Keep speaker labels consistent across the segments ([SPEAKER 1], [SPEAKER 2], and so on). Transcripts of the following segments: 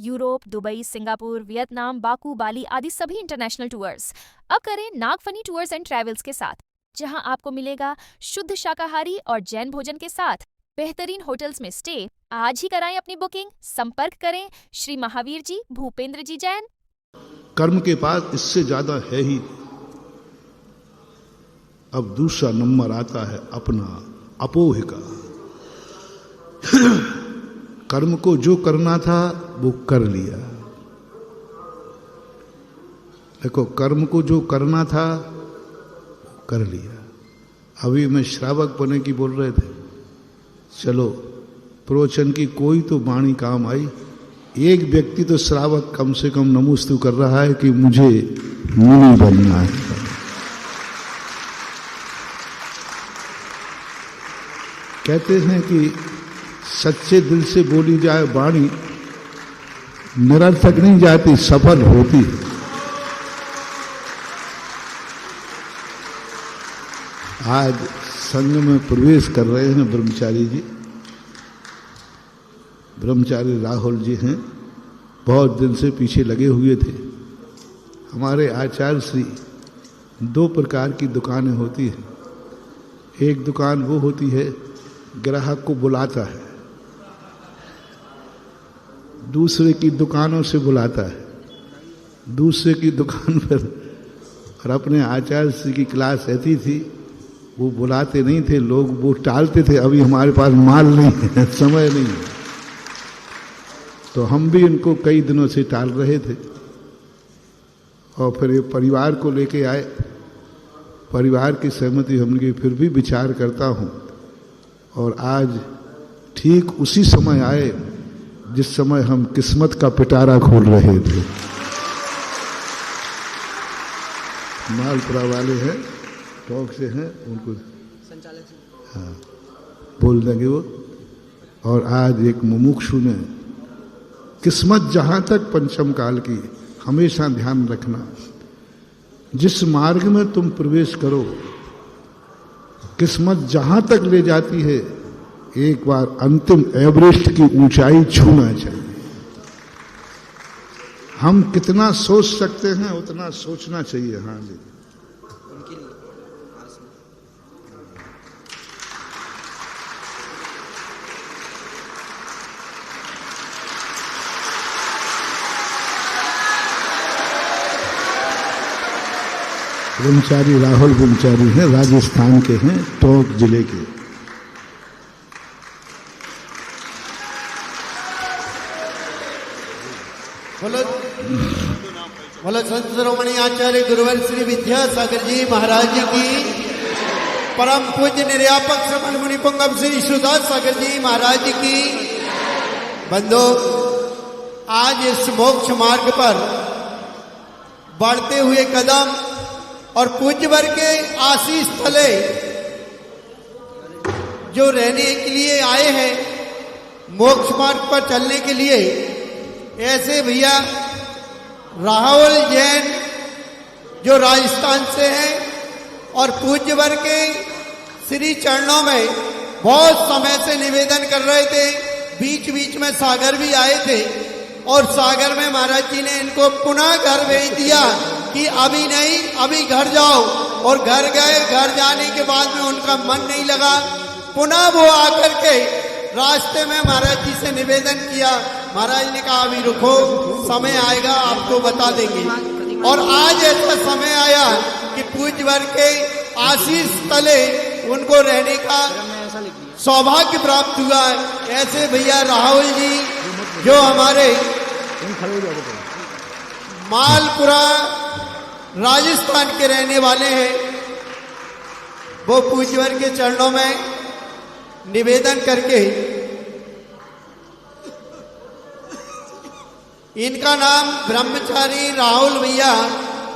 [SPEAKER 1] Europe, Dubai, Singapore, Vietnam, Baku, Bali आदि सभी international tours. अब करें नागफनी टूर्स एंड ट्रैवल्स के साथ, जहां आपको मिलेगा शुद्ध शाकाहारी और जैन भोजन के साथ बेहतरीन होटल्स में स्टे। आज ही कराएं अपनी बुकिंग। संपर्क करें श्री महावीर जी, भूपेंद्र जी जैन।
[SPEAKER 2] कर्म के पास इससे ज्यादा है ही। अब दूसरा नंबर आता है अपना अपोह का। कर्म को जो करना था वो कर लिया। देखो, कर्म को जो करना था वो कर लिया। अभी मैं श्रावक बने की बोल रहे थे, चलो प्रवचन की कोई तो वाणी काम आई। एक व्यक्ति तो श्रावक कम से कम नमोस्तु कर रहा है कि मुझे मुनि बनना है। कहते हैं कि सच्चे दिल से बोली जाए वाणी निरर्थक नहीं जाती, सफल होती है। आज संघ में प्रवेश कर रहे हैं ब्रह्मचारी जी। ब्रह्मचारी राहुल जी हैं, बहुत दिन से पीछे लगे हुए थे। हमारे आचार्य श्री दो प्रकार की दुकानें होती हैं। एक दुकान वो होती है ग्राहक को बुलाता है, दूसरे की दुकानों से बुलाता है। दूसरे की दुकान पर, और अपने आचार्य श्री की क्लास ऐसी थी, वो बुलाते नहीं थे, लोग वो टालते थे, अभी हमारे पास माल नहीं है, समय नहीं है। तो हम भी इनको कई दिनों से टाल रहे थे। और फिर ये परिवार को लेके आए। परिवार की सहमति हमने फिर भी विचार करता हूँ। और आज ठीक उसी समय आए जिस समय हम किस्मत का पिटारा खोल रहे थे। मालपुरा वाले हैं, टॉक से हैं, उनको संचालक, हाँ, बोल देंगे वो। और आज एक मुमुक्षु ने, किस्मत जहां तक पंचम काल की, हमेशा ध्यान रखना, जिस मार्ग में तुम प्रवेश करो, किस्मत जहां तक ले जाती है, एक बार अंतिम एवरेस्ट की ऊंचाई छूना चाहिए। हम कितना सोच सकते हैं उतना सोचना चाहिए। हाँ जी, ब्रह्मचारी राहुल ब्रह्मचारी हैं, राजस्थान के हैं, टोंक जिले के।
[SPEAKER 3] बोलो संत शिरोमणि आचार्य गुरुवर श्री विद्यासागर जी महाराज जी की, परम पूज्य निर्यापक श्रमण मुनि पुंगव श्री सुदास सागर जी महाराज जी की। बंधु, आज इस मोक्ष मार्ग पर बढ़ते हुए कदम और पूज्यवर के आशीष तले जो रहने के लिए आए हैं, मोक्ष मार्ग पर चलने के लिए, ऐसे भैया राहुल जैन जो राजस्थान से हैं और पूज्यवर के श्री चरणों में बहुत समय से निवेदन कर रहे थे। बीच बीच में सागर भी आए थे और सागर में महाराज जी ने इनको पुनः घर भेज दिया कि अभी नहीं, अभी घर जाओ। और घर गए। घर जाने के बाद में उनका मन नहीं लगा। पुनः वो आकर के रास्ते में महाराज जी से निवेदन किया। महाराज ने कहा अभी रुको, समय आएगा आपको बता देंगे। और आज ऐसा समय आया कि पूज्यवर के आशीष तले उनको रहने का सौभाग्य प्राप्त हुआ है। ऐसे भैया राहुल जी जो हमारे मालपुरा राजस्थान के रहने वाले हैं, वो पूज्यवर के चरणों में निवेदन करके, इनका नाम ब्रह्मचारी राहुल भैया,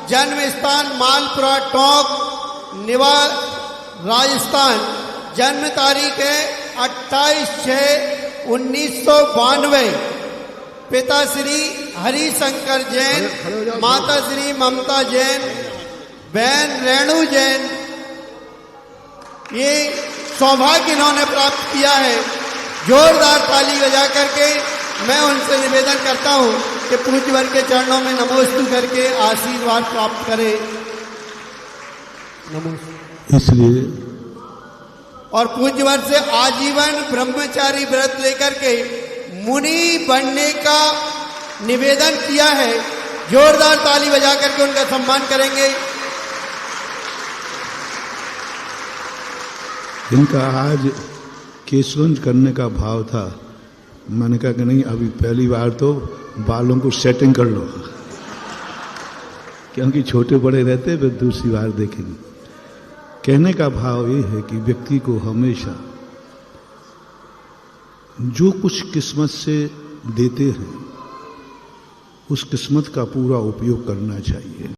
[SPEAKER 3] जन्म स्थान मालपुरा टोंक, निवास राजस्थान, जन्म तारीख है 28/6/1992। पिता श्री हरिशंकर जैन, माता श्री ममता जैन, बहन रेणु जैन। ये सौभाग्य इन्होंने प्राप्त किया है। जोरदार ताली बजा करके मैं उनसे निवेदन करता हूं कि पूज्यवर के चरणों में नमोस्तु करके आशीर्वाद प्राप्त करें। नमोस्तु।
[SPEAKER 2] इसलिए
[SPEAKER 3] और पूज्यवर से आजीवन ब्रह्मचारी व्रत लेकर के मुनि बनने का निवेदन किया है। जोरदार ताली बजा करके उनका सम्मान करेंगे।
[SPEAKER 2] इनका आज केशवंत करने का भाव था। मैंने कहा कि नहीं, अभी पहली बार तो बालों को सेटिंग कर लो, क्योंकि छोटे बड़े रहते फिर दूसरी बार देखेंगे। कहने का भाव ये है कि व्यक्ति को हमेशा जो कुछ किस्मत से देते हैं उस किस्मत का पूरा उपयोग करना चाहिए।